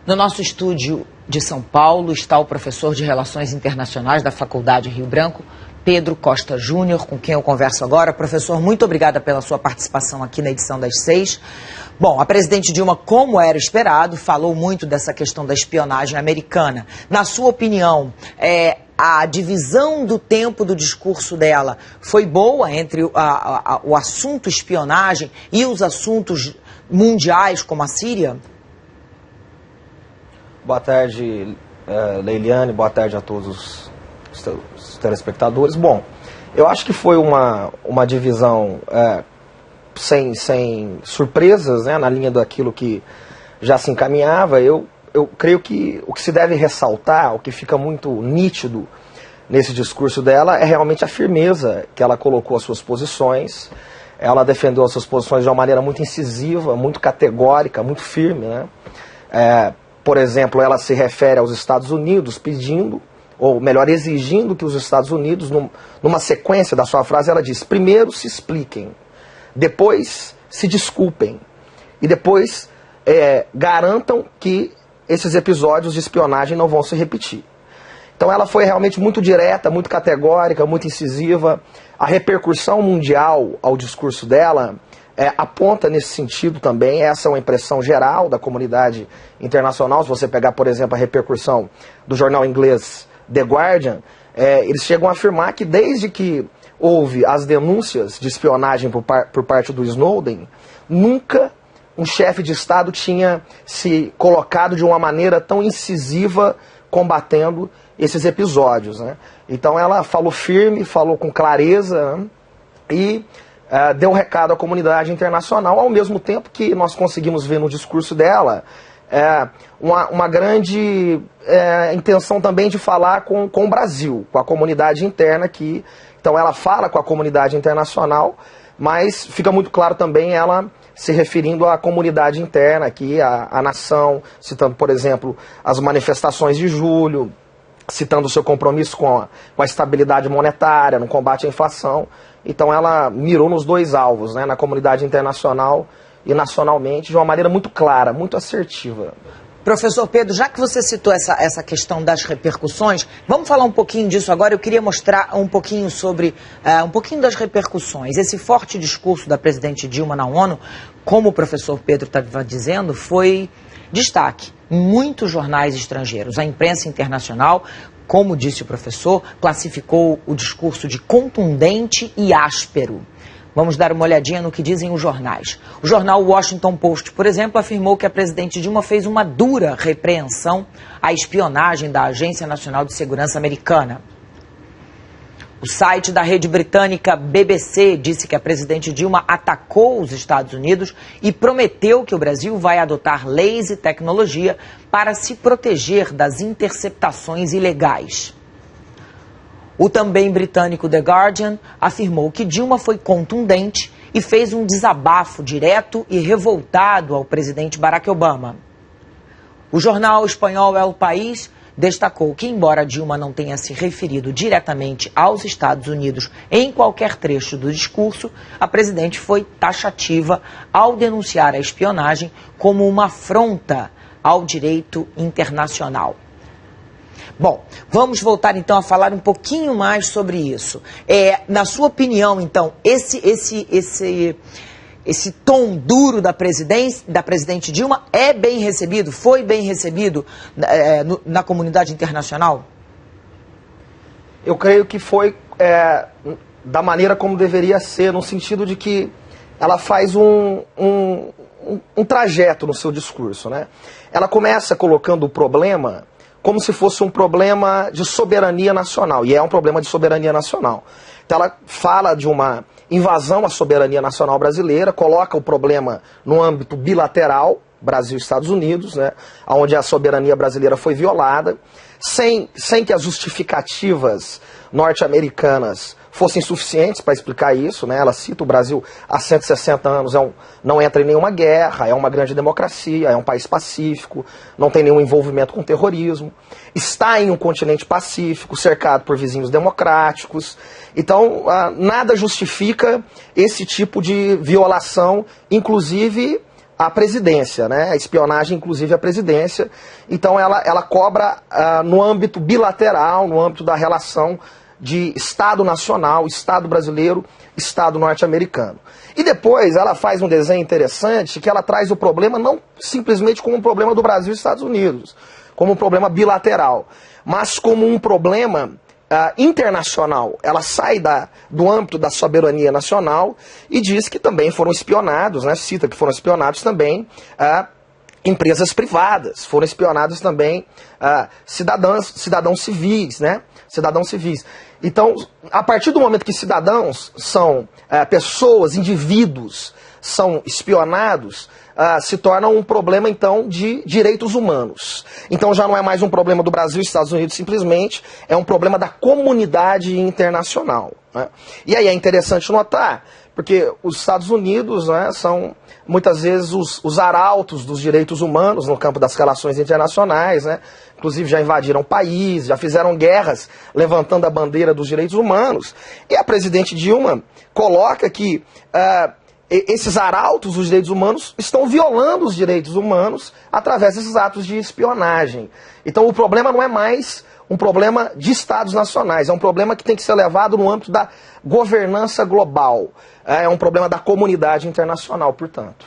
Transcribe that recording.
No nosso estúdio de São Paulo está o professor de Relações Internacionais da Faculdade Rio Branco, Pedro Costa Júnior, com quem eu converso agora. Professor, muito obrigada pela sua participação aqui na edição das 6. Bom, a presidente Dilma, como era esperado, falou muito dessa questão da espionagem americana. Na sua opinião, a divisão do tempo do discurso dela foi boa entre o assunto espionagem e os assuntos mundiais, como a Síria? Boa tarde, Leiliane, boa tarde a todos os telespectadores. Bom, eu acho que foi uma divisão sem surpresas, né, na linha daquilo que já se encaminhava. Eu creio que o que se deve ressaltar, o que fica muito nítido nesse discurso dela, é realmente a firmeza que ela colocou as suas posições. Ela defendeu as suas posições de uma maneira muito incisiva, muito categórica, muito firme, né? Por exemplo, ela se refere aos Estados Unidos pedindo, ou melhor, exigindo que os Estados Unidos, numa sequência da sua frase, ela diz: primeiro se expliquem, depois se desculpem, e depois garantam que esses episódios de espionagem não vão se repetir. Então ela foi realmente muito direta, muito categórica, muito incisiva. A repercussão mundial ao discurso dela aponta nesse sentido também. Essa é uma impressão geral da comunidade internacional. Se você pegar, por exemplo, a repercussão do jornal inglês The Guardian, eles chegam a afirmar que desde que houve as denúncias de espionagem por parte do Snowden, nunca um chefe de Estado tinha se colocado de uma maneira tão incisiva combatendo esses episódios, né? Então ela falou firme, falou com clareza, né? E deu um recado à comunidade internacional, ao mesmo tempo que nós conseguimos ver no discurso dela uma grande intenção também de falar com o Brasil, com a comunidade interna aqui. Então ela fala com a comunidade internacional, mas fica muito claro também ela se referindo à comunidade interna aqui, à nação, citando, por exemplo, as manifestações de julho, citando o seu compromisso com a estabilidade monetária, no combate à inflação. Então ela mirou nos dois alvos, né, na comunidade internacional e nacionalmente, de uma maneira muito clara, muito assertiva. Professor Pedro, já que você citou essa questão das repercussões, vamos falar um pouquinho disso agora. Eu queria mostrar um pouquinho sobre um pouquinho das repercussões. Esse forte discurso da presidente Dilma na ONU, como o professor Pedro estava dizendo, foi destaque em muitos jornais estrangeiros. A imprensa internacional, como disse o professor, classificou o discurso de contundente e áspero. Vamos dar uma olhadinha no que dizem os jornais. O jornal Washington Post, por exemplo, afirmou que a presidente Dilma fez uma dura repreensão à espionagem da Agência Nacional de Segurança Americana. O site da rede britânica BBC disse que a presidente Dilma atacou os Estados Unidos e prometeu que o Brasil vai adotar leis e tecnologia para se proteger das interceptações ilegais. O também britânico The Guardian afirmou que Dilma foi contundente e fez um desabafo direto e revoltado ao presidente Barack Obama. O jornal espanhol El País destacou que, embora Dilma não tenha se referido diretamente aos Estados Unidos em qualquer trecho do discurso, a presidente foi taxativa ao denunciar a espionagem como uma afronta ao direito internacional. Bom, vamos voltar então a falar um pouquinho mais sobre isso. Na sua opinião, então, esse tom duro da presidente Dilma é bem recebido, foi bem recebido na comunidade internacional? Eu creio que foi da maneira como deveria ser, no sentido de que ela faz um trajeto no seu discurso, né? Ela começa colocando o problema como se fosse um problema de soberania nacional, e é um problema de soberania nacional. Então ela fala de uma invasão à soberania nacional brasileira, coloca o problema no âmbito bilateral, Brasil e Estados Unidos, né, onde a soberania brasileira foi violada, sem que as justificativas norte-americanas fossem suficientes para explicar isso, né? Ela cita o Brasil há 160 anos, não entra em nenhuma guerra, é uma grande democracia, é um país pacífico, não tem nenhum envolvimento com terrorismo, está em um continente pacífico, cercado por vizinhos democráticos. Então, nada justifica esse tipo de violação, inclusive à presidência, né? A espionagem, inclusive, à presidência. Então ela cobra no âmbito bilateral, no âmbito da relação de Estado nacional, Estado brasileiro, Estado norte-americano. E depois ela faz um desenho interessante que ela traz o problema não simplesmente como um problema do Brasil e Estados Unidos, como um problema bilateral, mas como um problema internacional. Ela sai do âmbito da soberania nacional e diz que também foram espionados, né? Cita que foram espionados também empresas privadas, foram espionados também cidadãos civis, né? Cidadãos civis. Então, a partir do momento que cidadãos são pessoas, indivíduos, são espionados, se torna um problema, então, de direitos humanos. Então já não é mais um problema do Brasil e Estados Unidos simplesmente, é um problema da comunidade internacional, né? E aí é interessante notar, porque os Estados Unidos, né, são muitas vezes os arautos dos direitos humanos no campo das relações internacionais, né? Inclusive já invadiram o país, já fizeram guerras levantando a bandeira dos direitos humanos. E a presidente Dilma coloca que esses arautos dos direitos humanos estão violando os direitos humanos através desses atos de espionagem. Então o problema não é mais um problema de estados nacionais, é um problema que tem que ser levado no âmbito da governança global. É um problema da comunidade internacional, portanto.